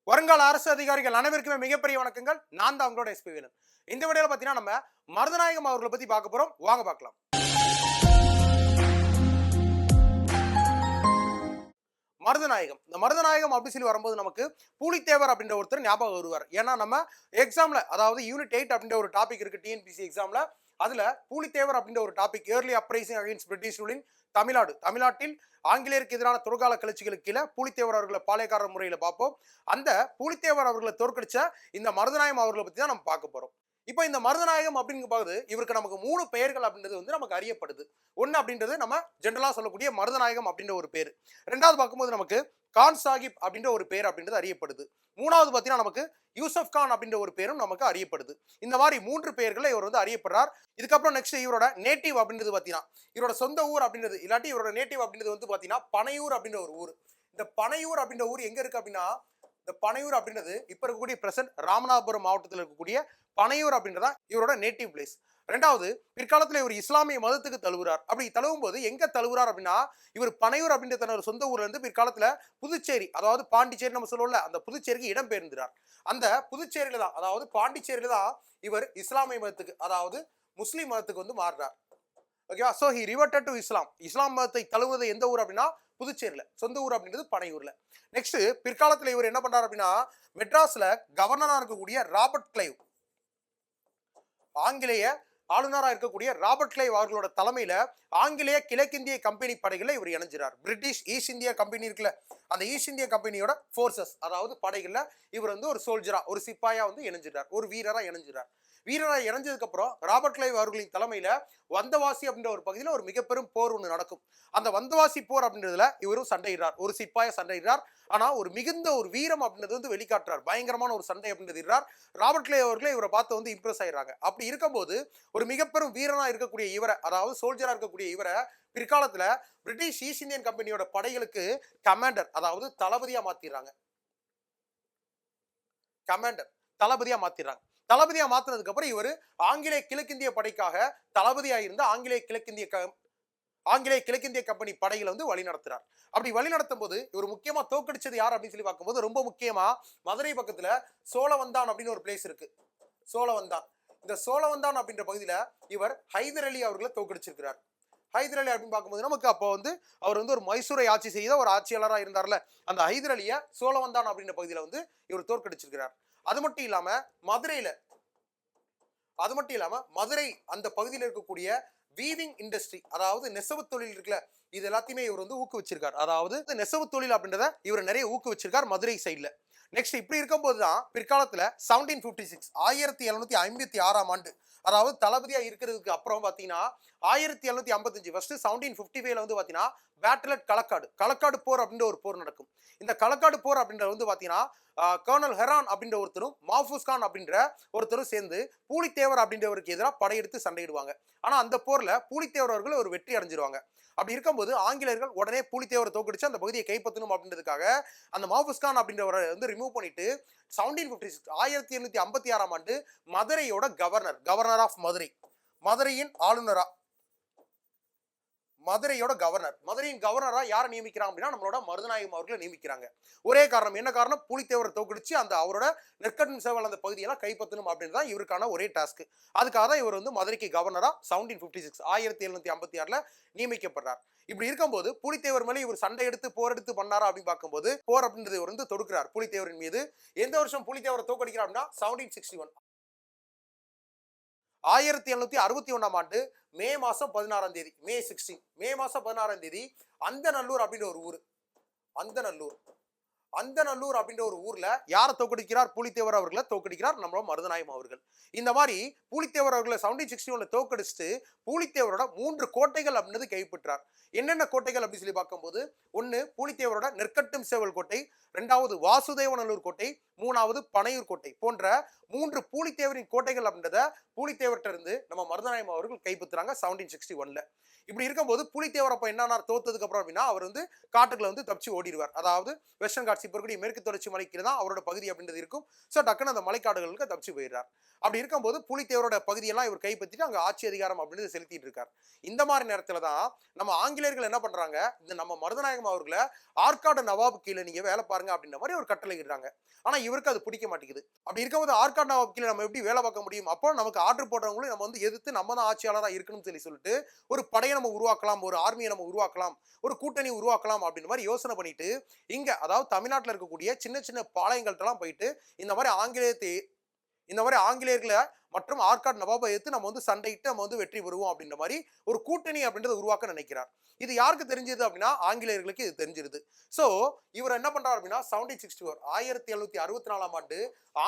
வருங்கால அரசு அதிகாரிகள் அனைவருக்குமே மிகப்பெரிய வணக்கங்கள். நான் தான் உங்களோட எஸ்பி வேலன். இந்த வீடியோல பாத்தீங்கன்னா நம்ம மருதநாயகம் அவர்களை பத்தி பார்க்க போறோம். வாங்க பார்க்கலாம். மருதநாயகம், இந்த மருதநாயகம் அப்படி சொல்லி வரும்போது நமக்கு பூலித்தேவர் அப்படின்ற ஒருத்தர் ஞாபகம் வருவார். ஏன்னா நம்ம எக்ஸாம்ல, அதாவது யூனிட் 8 அப்படின்ற ஒரு டாபிக் இருக்கு டிஎன்பிசி எக்ஸாம்ல. அதுல பூலித்தேவர் அப்படின்ற ஒரு topic, early uprising against British rule in தமிழ்நாட்டில் ஆங்கிலேயருக்கு எதிரான துறகால கிளர்ச்சிகளுக்கு கீழே பூலித்தேவர் அவர்களை பாளையக்காரர் முறையில பார்ப்போம். அந்த பூலித்தேவர் அவர்களை தோற்கடிச்ச இந்த மருதநாயகம் அவர்களை பத்தி தான் நம்ம பார்க்க போறோம். இப்போ இந்த மருதநாயகம் அப்படிங்கும்போது இவருக்கு நமக்கு 3 பெயர்கள் அப்படின்றது வந்து நமக்கு அறியப்படுது. ஒன்னு அப்படின்றது நம்ம ஜென்ரலா சொல்லக்கூடிய மருதநாயகம் அப்படின்ற ஒரு பேர். ரெண்டாவது பார்க்கும்போது நமக்கு கான் சாஹிப் அப்படின்ற ஒரு பேர் அப்படின்றது அறியப்படுது. மூணாவது பார்த்தீங்கன்னா நமக்கு யூசப் கான் அப்படின்ற ஒரு பேரும் நமக்கு அறியப்படுது. இந்த மாதிரி 3 பெயர்களை இவர் வந்து அறியப்படுறார். இதுக்கப்புறம் நெக்ஸ்ட் இவரோட நேட்டிவ் அப்படின்றது பார்த்தீங்கன்னா இவரோட சொந்த ஊர் அப்படின்றது, இல்லாட்டி இவரோட நேட்டிவ் அப்படின்றது வந்து பார்த்தீங்கன்னா பனையூர் அப்படின்ற ஒரு ஊர். இந்த பனையூர் அப்படின்ற ஊர் எங்க இருக்கு அப்படின்னா, இந்த பனையூர் அப்படின்றது இப்ப இருக்கக்கூடிய பிரசன்ட் ராமநாதபுரம் மாவட்டத்தில் இருக்கக்கூடிய பனையூர் அப்படின்றதா இவரோட நேட்டிவ் பிளேஸ். ரெண்டாவது, பிற்காலத்தில் இவர் இஸ்லாமிய மதத்துக்கு தழுவுறார். அப்படி தழுவும் போது எங்க தழுவுறார் அப்படின்னா, இவர் பனையூர் அப்படின்ற தன்னோட சொந்த ஊர்ல இருந்து பிற்காலத்துல புதுச்சேரி, அதாவது பாண்டிச்சேரி நம்ம சொல்லுவோம்ல, அந்த புதுச்சேரிக்கு இடம் பெயர்ந்தார். அந்த புதுச்சேரியில தான், அதாவது பாண்டிச்சேரியில தான் இவர் இஸ்லாமிய மதத்துக்கு, அதாவது முஸ்லீம் மதத்துக்கு வந்து மாறுறார். ஓகேவா? சோ ஹி ரிவர்ட்டட் டு இஸ்லாம் மதத்தை தழுவுவது எந்த ஊர் அப்படின்னா புதுச்சேரியில, சொந்த ஊர் அப்படின்றது பனையூர்ல. நெக்ஸ்ட், பிற்காலத்துல இவர் என்ன பண்றாரு அப்படின்னா, மெட்ராஸ்ல கவர்னரா இருக்கக்கூடிய ராபர்ட் கிளைவ், ஆங்கிலேய ஆளுநராக இருக்கக்கூடிய ராபர்ட் கிளைவ் அவர்களோட தலைமையில ஆங்கிலேய கிழக்கிந்திய கம்பெனி படைகளை இவர் இணைஞ்சிறார். பிரிட்டிஷ் ஈஸ்ட் இந்தியா கம்பெனி இருக்குல்ல, அந்த ஈஸ்ட் இந்தியா கம்பெனியோட போர்சஸ், அதாவது படைகள்ல இவர் வந்து ஒரு சோல்ஜரா, ஒரு சிப்பாயா வந்து இணைஞ்சிறார், ஒரு வீரரா இணைஞ்சிறார். வீரராக இணைஞ்சதுக்கு அப்புறம் ராபர்ட் கிளைவ் அவர்களின் தலைமையில வந்தவாசி அப்படின்ற ஒரு பகுதியில் ஒரு மிக பெரும் போர் ஒன்று நடக்கும். அந்த வந்தவாசி போர் அப்படின்றதுல இவரும் சண்டையிடுறார், ஒரு சிப்பாய சண்டையிடுறார். ஆனா ஒரு மிகுந்த ஒரு வீரம் அப்படின்றது வந்து வெளிக்காட்டுறார், பயங்கரமான ஒரு சண்டை அப்படின்றது இடுறார். ராபர்ட் கிளைவ் அவர்களே இவரை பார்த்து வந்து இம்ப்ரெஸ் ஆயிடுறாங்க. அப்படி இருக்கும்போது ஒரு மிகப்பெரும் வீரனா இருக்கக்கூடிய இவரை, அதாவது சோல்ஜரா இருக்கக்கூடிய இவரை பிற்காலத்துல பிரிட்டிஷ் ஈஸ்ட் இந்தியன் கம்பெனியோட படைகளுக்கு கமாண்டர், அதாவது தளபதியா மாத்திடுறாங்க. கமாண்டர், தளபதியா மாத்திடுறாங்க. தளபதியா மாத்தினதுக்கு அப்புறம் இவர் ஆங்கிலேய கிழக்கிந்திய படைக்காக தளபதியா இருந்த ஆங்கிலேய கிழக்கிந்திய கம்பெனி படைகளை வந்து வழி நடத்துறார். அப்படி வழி நடத்தும் போது இவர் முக்கியமா தோக்கடிச்சது யார் அப்படின்னு சொல்லி பார்க்கும்போது, ரொம்ப முக்கியமா மதுரை பக்கத்துல சோழவந்தான் அப்படின்னு ஒரு பிளேஸ் இருக்கு. சோழவந்தான், இந்த சோழவந்தான் அப்படின்ற பகுதியில இவர் ஹைதர் அலி அவர்களை தோக்கடிச்சிருக்கிறார். ஹைதர் அலி அப்படின்னு பார்க்கும்போது நமக்கு அப்போ வந்து அவர் வந்து ஒரு மைசூரை ஆட்சி செய்த ஒரு ஆட்சியாளராக இருந்தார்ல, அந்த ஹைதர் அலிய சோழவந்தான் அப்படின்ற பகுதியில வந்து இவர் தோற்கடிச்சிருக்கிறார். அது மட்டும் இல்லாம மதுரை அந்த பகுதியில் இருக்கக்கூடிய வீவிங் இண்டஸ்ட்ரி, அதாவது நெசவு தொழில் இருக்குல்ல, இது எல்லாத்தையுமே இவர் வந்து ஊக்குவிச்சிருக்கார். அதாவது நெசவு தொழில் அப்படின்றத இவர் நிறைய ஊக்குவிச்சிருக்கார் மதுரை சைட்ல. நெக்ஸ்ட், இப்படி இருக்கும் போதுதான் பிற்காலத்துல 1756 1756ஆம் ஆண்டு, அதாவது தளபதியா இருக்கிறதுக்கு அப்புறம் பாத்தீங்கன்னா 1755 ஃபர்ஸ்ட் 1755ல வந்து பாத்தீங்கன்னா பேட்டில் அட் களக்காடு போர் அப்படின்ற ஒரு போர் நடக்கும். இந்த களக்காடு போர் அப்படின்றது வந்து பாத்தீங்கன்னா கர்னல் ஹெரான் அப்படின்ற ஒருத்தரும் மாஃபூஸ் கான் அப்படின்ற ஒருத்தரும் சேர்ந்து பூலித்தேவர் அப்படின்றவருக்கு எதிராக படையெடுத்து சண்டையிடுவாங்க. ஆனா அந்த போர்ல பூலித்தேவர் அவர்கள் ஒரு வெற்றி அடைஞ்சிருவாங்க. அப்படி இருக்கும்போது ஆங்கிலேயர்கள் உடனே பூலித்தேவரை தோக்கடிச்சு அந்த பகுதியை கைப்பற்றணும் அப்படின்றதுக்காக அந்த மாஃபூஸ் கான் அப்படின்றவரை வந்து ரிமூவ் பண்ணிட்டு 1756 1756ஆம் ஆண்டு மதுரையோட கவர்னர் ஆஃப் மதுரையின் ஆளுநரா, மதுரையின் கவர்னரா யாரை நியமிக்கிறாங்க அப்படின்னா நம்மளோட மருதநாயகம் அவர்களை நியமிக்கிறாங்க. ஒரே காரணம், என்ன காரணம்? பூலித்தேவரை தோக்கடிச்சு அந்த அவரோட நெற்கட்டும் சேவல் அந்த பகுதியெல்லாம் கைப்பற்றணும் அப்படின்னு தான் இவருக்கான ஒரே டாஸ்க். அதுக்காக தான் இவர் வந்து மதுரைக்கு கவர்னரா 1756 1756ல நியமிக்கப்படுறார். இப்படி இருக்கும்போது பூலித்தேவர் மேலே இவர் சண்டை எடுத்து போர் எடுத்து பண்ணாரா அப்படின்னு பார்க்கும்போது, போர் அப்படின்றது இவர் வந்து தொடுக்கிறார் பூலித்தேவரின் மீது. எந்த வருஷம் பூலித்தேவரை தோக்கடிக்கிறார் அப்படின்னா 1761 1761ஆம் ஆண்டு மே மாசம் 16ஆம் தேதி, மே மாசம் 16ஆம் தேதி அந்தநல்லூர் அப்படின்ற ஒரு ஊர், அந்தநல்லூர் அப்படின்ற ஒரு ஊர்ல யாரை தோக்கடிக்கிறார்? பூலித்தேவர் அவர்களை தோக்கடிக்கிறார் நம்மளோட மருதநாயகம் அவர்கள். இந்த மாதிரி பூலித்தேவர் அவர்களை 1761ல தோக்கடிச்சுட்டு பூலித்தேவரோட 3 கோட்டைகள் அப்படின்றது கைப்பற்றார். என்னென்ன கோட்டைகள் அப்படின்னு சொல்லி பார்க்கும்போது, ஒன்னு பூலித்தேவரோட நெற்கட்டும் சேவல் கோட்டை, ரெண்டாவது வாசுதேவநல்லூர் கோட்டை, மூணாவது பனையூர் கோட்டை போன்ற 3 பூலித்தேவரின் கோட்டைகள் அப்படின்றத பூலித்தேவர்கிட்ட இருந்து நம்ம மருதநாயகம் அவர்கள் கைப்பற்றுறாங்க 1761ல. இப்படி இருக்கும்போது பூலித்தேவர் அப்ப என்ன தோத்ததுக்கு அப்புறம் அப்படின்னா அவர் வந்து காட்டுக்குள்ள வந்து தப்பிச்சு ஓடிடுவார். அதாவது வெஸ்டர்ன் காட்ஸ் இப்போ இருக்கக்கூடிய மேற்கு தொடர்ச்சி மலைக்கு தான் அவரோட பகுதி அப்படின்றது இருக்கும். ஸோ டக்குன்னு அந்த மலைக்காடுகளுக்கு தப்பிச்சு போயிடுறார். அப்படி இருக்கும்போது பூலித்தேவரோட பகுதியெல்லாம் இவர் கைப்பற்றிட்டு அங்கே ஆட்சி அதிகாரம் அப்படின்றது செலுத்திட்டு இருக்கார். இந்த மாதிரி நேரத்தில் தான் நம்ம ஆங்கிலேயர்கள் என்ன பண்றாங்க, இந்த நம்ம மருதநாயகம் அவர்களை ஆற்காடு நவாப் கீழே நீங்க வேலை பாருங்க அப்படின்ற மாதிரி ஒரு கட்டளை இடுறாங்க. ஆனா இவருக்கு அது பிடிக்க மாட்டேங்குது. அப்படி இருக்கும்போது ஆற்காடு நவாப் கீழே நம்ம எப்படி வேலை பார்க்க முடியும்? அப்போ நமக்கு ஆர்டர் போடுறவங்களும் நம்ம வந்து எதிர்த்து நம்ம தான் ஆட்சியாளராக இருக்கணும்னு சொல்லிட்டு ஒரு படையை நம்ம உருவாக்கலாம், ஒரு ஆர்மியை நம்ம உருவாக்கலாம், ஒரு கூட்டணி உருவாக்கலாம் அப்படின்ற மாதிரி யோசனை பண்ணிட்டு இங்க அதாவது தமிழ்நாட்டில் இருக்கக்கூடிய சின்ன சின்ன பாளையங்கள்ட்டெல்லாம் போயிட்டு இந்த மாதிரி ஆங்கிலேயர்களை மற்றும் ஆற்காடு நவாபை எடுத்து நம்ம வந்து சண்டையிட்டு நம்ம வந்து வெற்றி பெறுவோம் அப்படின்ற மாதிரி ஒரு கூட்டணி அப்படின்றத உருவாக்க நினைக்கிறார். இது யாருக்கு தெரிஞ்சது அப்படின்னா ஆங்கிலேயர்களுக்கு இது தெரிஞ்சிருது. ஸோ இவர் என்ன பண்றாரு அப்படின்னா 1764 ஆண்டு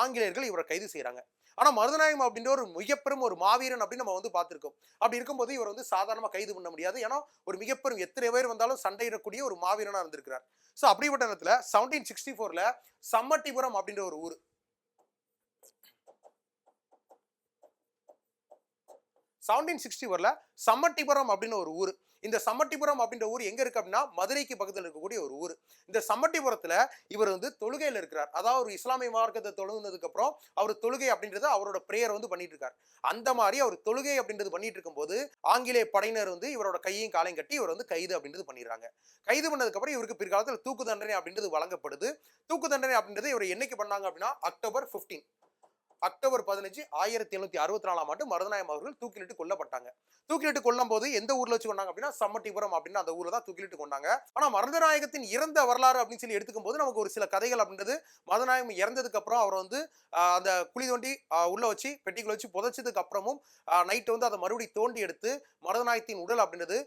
ஆங்கிலேயர்கள் இவரை கைது செய்யறாங்க. ஆனா மருதநாயகம் அப்படின்ற ஒரு மிகப்பெரும் ஒரு மாவீரன் அப்படின்னு நம்ம வந்து பார்த்திருக்கோம். அப்படி இருக்கும்போது இவர் வந்து சாதாரணமா கைது பண்ண முடியாது. ஏன்னா ஒரு மிகப்பெரும் எத்தனை பேர் வந்தாலும் சண்டையிடக்கூடிய ஒரு மாவீரனா இருந்திருக்கிறார். ஸோ அப்படிப்பட்ட நேரத்தில் 1764ல சம்மட்டிபுரம் அப்படின்ற ஒரு ஊர் 1764ல சம்மட்டிபுரம் அப்படின்னு ஒரு ஊர். இந்த சம்மட்டிபுரம் அப்படின்ற ஊர் எங்க இருக்கு அப்படின்னா மதுரைக்கு பக்கத்தில் இருக்கக்கூடிய ஒரு ஊர். இந்த சம்மட்டிபுரத்துல இவர் வந்து தொழுகையில் இருக்கிறார். அதாவது ஒரு இஸ்லாமிய மார்க்கத்தை தொழுகினதுக்கு அப்புறம் அவர் தொழுகை அப்படின்றத அவரோட பிரேயர் வந்து பண்ணிட்டு இருக்கார். அந்த மாதிரி அவர் தொழுகை அப்படின்றது பண்ணிட்டு இருக்கும்போது ஆங்கிலேய படையினர் வந்து இவரோட கையையும் காலையும் கட்டி இவர் வந்து கைது அப்படின்றது பண்ணிடுறாங்க. கைது பண்ணதுக்கு அப்புறம் இவருக்கு பிற்காலத்தில் தூக்கு தண்டனை அப்படின்றது வழங்கப்படுது. தூக்கு தண்டனை அப்படின்றது இவர் என்னைக்கு பண்ணாங்க அப்படின்னா அக்டோபர் 15 1764 ஆண்டு மருதநாயகம் அவர்கள் தூக்கிலிட்டு கொல்லப்பட்டாங்க. தூக்கிலிட்டு கொல்லும் போது எந்த ஊர்ல வச்சு கொண்டாங்க அப்படின்னா சம்மட்டிபுரம் அப்படின்னு அந்த ஊர்ல தான் தூக்கிலிட்டு கொண்டாங்க. ஆனா மருதநாயகத்தின் இறந்த வரலாறு அப்படின்னு சொல்லி எடுத்துக்கும் போது நமக்கு ஒரு சில கதைகள் அப்படின்றது மருதநாயகம் இறந்ததுக்கு அப்புறம் அவர் வந்து அந்த குழி தோண்டி உள்ள வச்சு பெட்டிக்குள்ள வச்சு புதைச்சதுக்கு அப்புறமும் நைட்டு வந்து அதை மறுபடியும் தோண்டி எடுத்து மருதநாயகத்தின் உடல் அப்படின்றது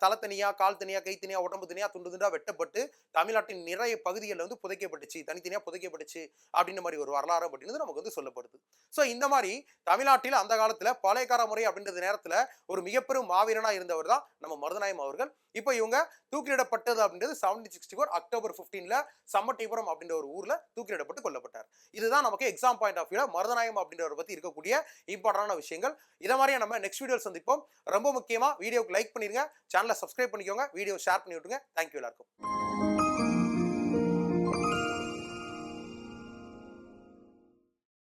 தலை தனியா, கால் தனியா, கை தனியா, உடம்பு தனியா, துண்டு துண்டா வெட்டப்பட்டு தமிழ்நாட்டின் நிறைய பகுதிகளில் வந்து புதைக்கப்பட்டுச்சு, தனித்தனியா புதைக்கப்பட்டுச்சு அப்படின்ற மாதிரி ஒரு வரலாறு அப்படின்றது நமக்கு வந்து சொல்லப்படுது. ஸோ இந்த மாதிரி தமிழ்நாட்டில் அந்த காலத்துல பாளையக்கார முறை அப்படின்றது நேரத்துல ஒரு மிகப்பெரும் மாவீரனா இருந்தவர் தான் நம்ம மருதநாயகம் அவர்கள். இப்போ இவங்க தூக்கிலிடப்பட்டது அப்படின்றது 1764 அக்டோபர் 15ல சம்மட்டிபுரம் அப்படின்ற ஒரு ஊர்ல தூக்கிலிடப்பட்டு கொல்லப்பட்டார். இதுதான் நமக்கு எக்ஸாம் பாயிண்ட் ஆஃப் வியூல மருதநாயகம் அப்படின்றவரை பத்தி இருக்கக்கூடிய இம்பார்ட்டன்டான விஷயங்கள். இதை மாதிரியே நம்ம நெக்ஸ்ட் வீடியோ சந்திப்போம். ரொம்ப முக்கியமா வீடியோக்கு லைக் பண்ணிருங்க, சேனலை சப்ஸ்கிரைப் பண்ணிக்கோங்க, வீடியோ ஷேர் பண்ணி விட்டுருங்க. தேங்க்யூ எல்லாருக்கும்.